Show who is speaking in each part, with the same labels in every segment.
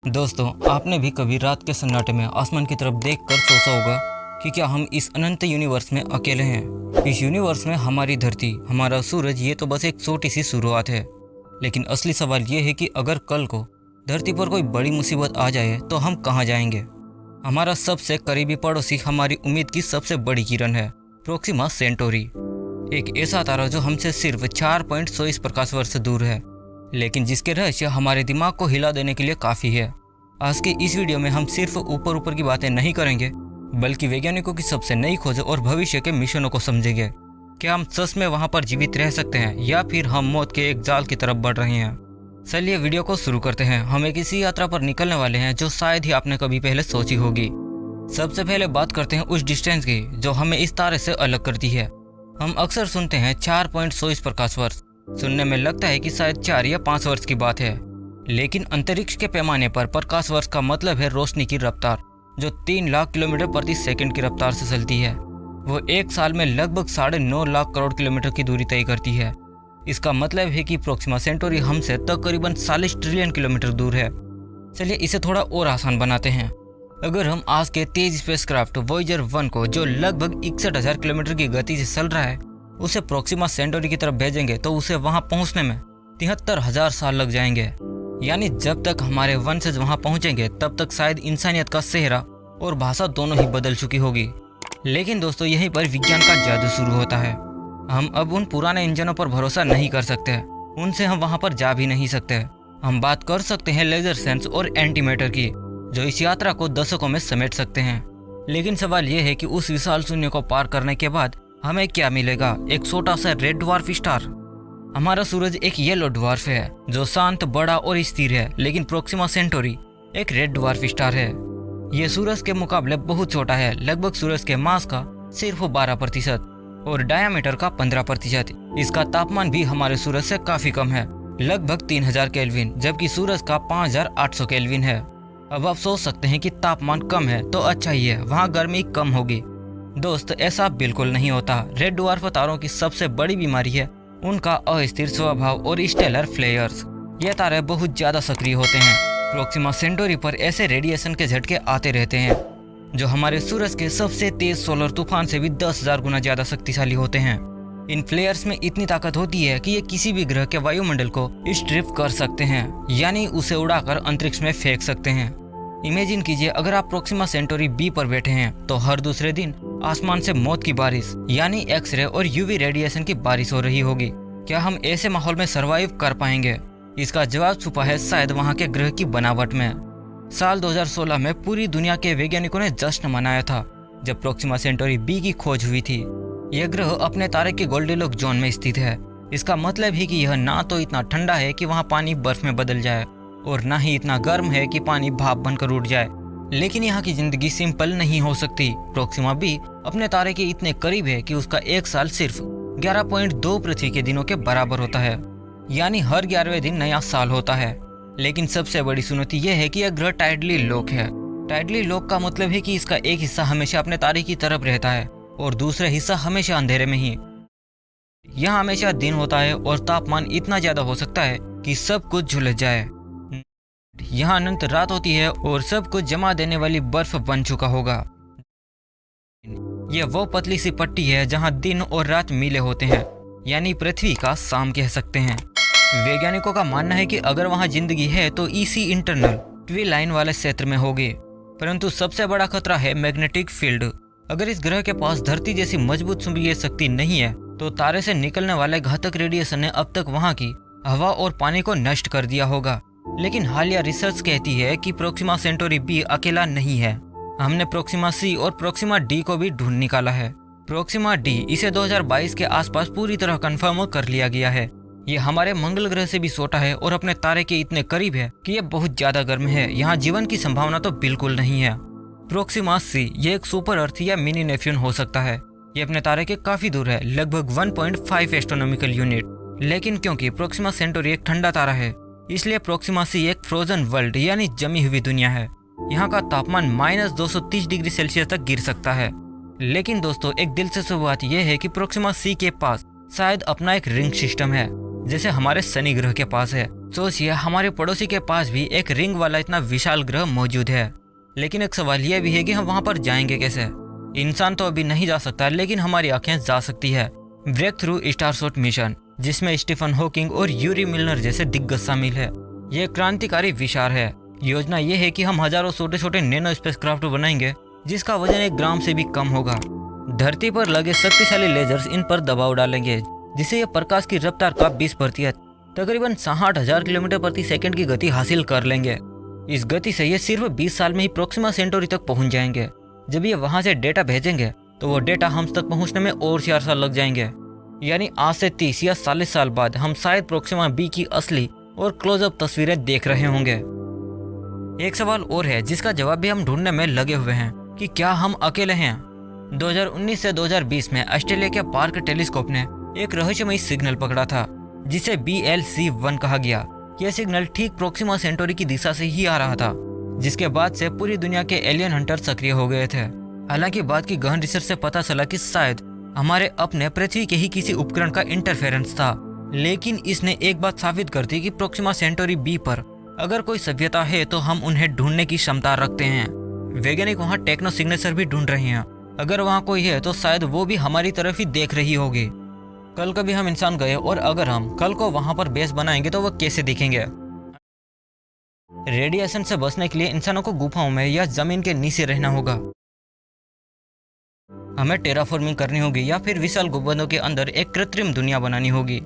Speaker 1: दोस्तों, आपने भी कभी रात के सन्नाटे में आसमान की तरफ देखकर सोचा होगा कि क्या हम इस अनंत यूनिवर्स में अकेले हैं। इस यूनिवर्स में हमारी धरती, हमारा सूरज, ये तो बस एक छोटी सी शुरुआत है। लेकिन असली सवाल ये है कि अगर कल को धरती पर कोई बड़ी मुसीबत आ जाए तो हम कहाँ जाएंगे। हमारा सबसे करीबी पड़ोसी हमारी उम्मीद की सबसे बड़ी किरण है, प्रोक्सिमा सेंटोरी। एक ऐसा तारा जो हमसे सिर्फ 4.24 प्रकाश वर्ष दूर है, लेकिन जिसके रहस्य हमारे दिमाग को हिला देने के लिए काफ़ी है। आज के इस वीडियो में हम सिर्फ ऊपर ऊपर की बातें नहीं करेंगे, बल्कि वैज्ञानिकों की सबसे नई खोज और भविष्य के मिशनों को समझेंगे। क्या हम सच में वहां पर जीवित रह सकते हैं या फिर हम मौत के एक जाल की तरफ बढ़ रहे हैं। चलिए वीडियो को शुरू करते हैं। हम एक ऐसी यात्रा पर निकलने वाले हैं जो शायद ही आपने कभी पहले सोची होगी। सबसे पहले बात करते हैं उस डिस्टेंस की जो हमें इस तारे से अलग करती है। हम अक्सर सुनते हैं 4.24 प्रकाश वर्ष। सुनने में लगता है कि शायद 4 या 5 वर्ष की बात है, लेकिन अंतरिक्ष के पैमाने पर प्रकाश वर्ष का मतलब है रोशनी की रफ्तार, जो 3 लाख किलोमीटर प्रति सेकंड की रफ्तार से चलती है। वो एक साल में लगभग 9.5 लाख करोड़ किलोमीटर की दूरी तय करती है। इसका मतलब है कि प्रोक्सिमा सेंटोरी हमसे तकरीबन 40 ट्रिलियन किलोमीटर दूर है। चलिए इसे थोड़ा और आसान बनाते हैं। अगर हम आज के तेज स्पेसक्राफ्ट वॉयेजर 1 को, जो लगभग 61,000 किलोमीटर की गति से चल रहा है, उसे प्रोक्सिमा सेंटोरी की तरफ भेजेंगे तो उसे वहां पहुंचने में 73,000 साल लग जाएंगे। यानी जब तक हमारे वंशज वहां पहुंचेंगे तब तक शायद इंसानियत का चेहरा और भाषा दोनों ही बदल चुकी होगी। लेकिन दोस्तों, यहीं पर विज्ञान का जादू शुरू होता है। हम अब उन पुराने इंजनों पर भरोसा नहीं कर सकते, उनसे हम वहां पर जा भी नहीं सकते। हम बात कर सकते हैं लेजर सेंस और एंटीमेटर की, जो इस यात्रा को दशकों में समेट सकते हैं। लेकिन सवाल यह है कि उस विशाल शून्य को पार करने के बाद हमें क्या मिलेगा। एक छोटा सा रेड ड्वार्फ स्टार। हमारा सूरज एक येलो ड्वार्फ है जो शांत, बड़ा और स्थिर है, लेकिन प्रोक्सिमा सेंटोरी एक रेड ड्वार्फ स्टार है। यह सूरज के मुकाबले बहुत छोटा है, लगभग सूरज के मास का सिर्फ 12% और डायमीटर का 15%। इसका तापमान भी हमारे सूरज से काफी कम है, लगभग 3000 केल्विन, जबकि सूरज का 5800 केल्विन है। अब आप सोच सकते हैं कि तापमान कम है तो अच्छा ही है, वहाँ गर्मी कम होगी। दोस्त, ऐसा बिल्कुल नहीं होता। रेड ड्वार्फ तारों की सबसे बड़ी बीमारी है उनका अस्थिर स्वभाव और स्टेलर फ्लेयर्स। ये तारे बहुत ज्यादा सक्रिय होते हैं। प्रोक्सिमा सेंटोरी पर ऐसे रेडिएशन के झटके आते रहते हैं जो हमारे सूरज के सबसे तेज सोलर तूफान से भी 10,000 गुना ज्यादा शक्तिशाली होते हैं। इन फ्लेयर्स में इतनी ताकत होती है कि ये किसी भी ग्रह के वायुमंडल को स्ट्रिप कर सकते हैं, यानी उसे उड़ाकर अंतरिक्ष में फेंक सकते हैं। इमेजिन कीजिए, अगर आप प्रोक्सिमा सेंटोरी बी पर बैठे हैं तो हर दूसरे दिन आसमान से मौत की बारिश, यानी एक्सरे और यूवी रेडिएशन की बारिश हो रही होगी। क्या हम ऐसे माहौल में सरवाइव कर पाएंगे? इसका जवाब छुपा है शायद वहां के ग्रह की बनावट में। साल 2016 में पूरी दुनिया के वैज्ञानिकों ने जश्न मनाया था जब प्रोक्सिमा सेंटोरी बी की खोज हुई थी। यह ग्रह अपने तारे के गोल्डीलॉक जोन में स्थित है। इसका मतलब है कि यह ना तो इतना ठंडा है कि वहाँ पानी बर्फ में बदल जाए, और ना ही इतना गर्म है कि पानी भाप बनकर उड़ जाए। लेकिन यहाँ की जिंदगी सिंपल नहीं हो सकती। प्रोक्सिमा बी अपने तारे के इतने करीब है कि उसका एक साल सिर्फ 11.2 पृथ्वी के दिनों के बराबर होता है, यानी हर 11वें दिन नया साल होता है। लेकिन सबसे बड़ी चुनौती यह है कि यह ग्रह टाइडली लॉक है। टाइडली लॉक का मतलब है कि इसका एक हिस्सा हमेशा अपने तारे की तरफ रहता है और दूसरा हिस्सा हमेशा अंधेरे में ही। यहाँ हमेशा दिन होता है और तापमान इतना ज्यादा हो सकता है कि सब कुछ झुलस जाए। यहाँ अनंत रात होती है और सब कुछ जमा देने वाली बर्फ बन चुका होगा। यह वो पतली सी पट्टी है जहाँ दिन और रात मिले होते हैं, यानी पृथ्वी का शाम कह सकते हैं। वैज्ञानिकों का मानना है कि अगर वहाँ जिंदगी है तो इसी इंटरनल ट्वी लाइन वाले क्षेत्र में होगी। परंतु सबसे बड़ा खतरा है मैग्नेटिक फील्ड। अगर इस ग्रह के पास धरती जैसी मजबूत चुंबकीय शक्ति नहीं है तो तारे से निकलने वाले घातक रेडिएशन ने अब तक वहाँ की हवा और पानी को नष्ट कर दिया होगा। लेकिन हालिया रिसर्च कहती है कि प्रोक्सिमा सेंटोरी बी अकेला नहीं है। हमने प्रोक्सिमा सी और प्रोक्सिमा डी को भी ढूंढ निकाला है। प्रोक्सिमा डी, इसे 2022 के आसपास पूरी तरह कंफर्म कर लिया गया है। ये हमारे मंगल ग्रह से भी छोटा है और अपने तारे के इतने करीब है कि ये बहुत ज्यादा गर्म है। यहाँ जीवन की संभावना तो बिल्कुल नहीं है। प्रोक्सिमा सी, ये एक सुपर अर्थ या मिनी नेपच्यून हो सकता है। ये अपने तारे के काफी दूर है, लगभग 1.5 एस्ट्रोनॉमिकल यूनिट। लेकिन क्योंकि प्रोक्सिमा सेंटोरी एक ठंडा तारा है, इसलिए प्रोक्सिमा सी एक फ्रोजन वर्ल्ड यानी जमी हुई दुनिया है। यहाँ का तापमान -230 डिग्री सेल्सियस तक गिर सकता है। लेकिन दोस्तों, एक दिलचस्प बात यह है कि प्रोक्सिमा सी के पास शायद अपना एक रिंग सिस्टम है, जैसे हमारे शनि ग्रह के पास है। सोचिए हमारे पड़ोसी के पास भी एक रिंग वाला इतना विशाल ग्रह मौजूद है, लेकिन एक सवाल यह भी है कि हम वहां पर जाएंगे कैसे। इंसान तो अभी नहीं जा सकता, लेकिन हमारी आंखें जा सकती है। ब्रेक थ्रू स्टारशॉट मिशन, जिसमें स्टीफन हॉकिंग और यूरी मिलनर जैसे दिग्गज शामिल है, यह क्रांतिकारी विचार है। योजना यह है कि हम हजारों छोटे छोटे नैनो स्पेसक्राफ्ट बनाएंगे जिसका वजन 1 ग्राम से भी कम होगा। धरती पर लगे शक्तिशाली लेजर्स इन पर दबाव डालेंगे, जिससे यह प्रकाश की रफ्तार का 20% तकरीबन 60,000 किलोमीटर प्रति सेकंड की गति हासिल कर लेंगे। इस गति से ये सिर्फ 20 साल में ही प्रोक्सिमा सेंटोरी तक पहुंच जाएंगे। जब ये वहां से डेटा भेजेंगे तो वो डेटा हम तक पहुंचने में और 4 साल लग जाएंगे। यानी आज से 30 या 40 साल बाद हम शायद प्रोक्सिमा बी की असली और क्लोजअप तस्वीरें देख रहे होंगे। एक सवाल और है जिसका जवाब भी हम ढूंढने में लगे हुए हैं कि क्या हम अकेले हैं। 2019 से 2020 में ऑस्ट्रेलिया के पार्क टेलीस्कोप ने एक रहस्यमयी सिग्नल पकड़ा था जिसे BLC-1 कहा गया। यह सिग्नल ठीक प्रोक्सिमा सेंटोरी की दिशा से ही आ रहा था, जिसके बाद से पूरी दुनिया के एलियन हंटर सक्रिय हो गए थे। हालांकि बाद की गहन रिसर्च से पता चला कि शायद हमारे अपने पृथ्वी के ही किसी उपकरण का इंटरफेरेंस था, लेकिन इसने एक बात साबित कर दी कि प्रोक्सिमा सेंटोरी बी पर अगर कोई सभ्यता है तो हम उन्हें ढूंढने की क्षमता रखते हैं। वैज्ञानिक वहाँ टेक्नो सिग्नेचर भी ढूंढ रहे हैं। अगर वहाँ कोई है तो शायद वो भी हमारी तरफ ही देख रही होगी। कल कभी हम इंसान गए और अगर हम कल को वहाँ पर बेस बनाएंगे तो वो कैसे दिखेंगे। रेडिएशन से बचने के लिए इंसानों को गुफाओं में या जमीन के नीचे रहना होगा। हमें टेराफॉर्मिंग करनी होगी या फिर विशाल गुंबदों के अंदर एक कृत्रिम दुनिया बनानी होगी।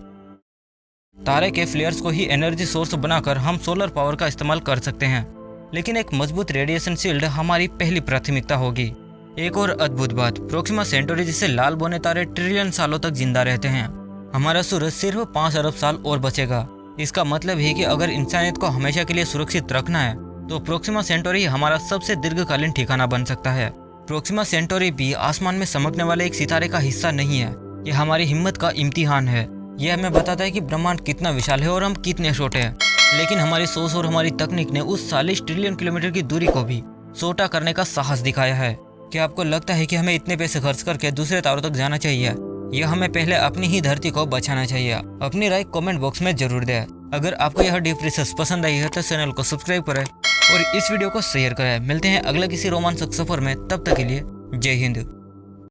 Speaker 1: तारे के फ्लेयर्स को ही एनर्जी सोर्स बनाकर हम सोलर पावर का इस्तेमाल कर सकते हैं, लेकिन एक मजबूत रेडिएशन शील्ड हमारी पहली प्राथमिकता होगी। एक और अद्भुत बात, प्रोक्सिमा सेंटोरी जिससे लाल बौने तारे ट्रिलियन सालों तक जिंदा रहते हैं। हमारा सूरज सिर्फ 5 अरब साल और बचेगा। इसका मतलब है कि अगर इंसानियत को हमेशा के लिए सुरक्षित रखना है तो प्रोक्सिमा सेंटोरी हमारा सबसे दीर्घकालीन ठिकाना बन सकता है। प्रोक्सिमा सेंटोरी भी आसमान में चमकने वाले एक सितारे का हिस्सा नहीं है, यह हमारी हिम्मत का इम्तिहान है। यह हमें बताता है कि ब्रह्मांड कितना विशाल है और हम कितने छोटे हैं, लेकिन हमारी सोच और हमारी तकनीक ने उस 40 ट्रिलियन किलोमीटर की दूरी को भी छोटा करने का साहस दिखाया है। क्या आपको लगता है कि हमें इतने पैसे खर्च करके दूसरे तारों तक जाना चाहिए या हमें पहले अपनी ही धरती को बचाना चाहिए? अपनी राय कमेंट बॉक्स में जरूर दें। अगर आपको यह डीप रिसर्च पसंद आई है तो चैनल को सब्सक्राइब करें और इस वीडियो को शेयर करें। मिलते हैं अगले किसी रोमांचक सफर में, तब तक के लिए जय हिंद।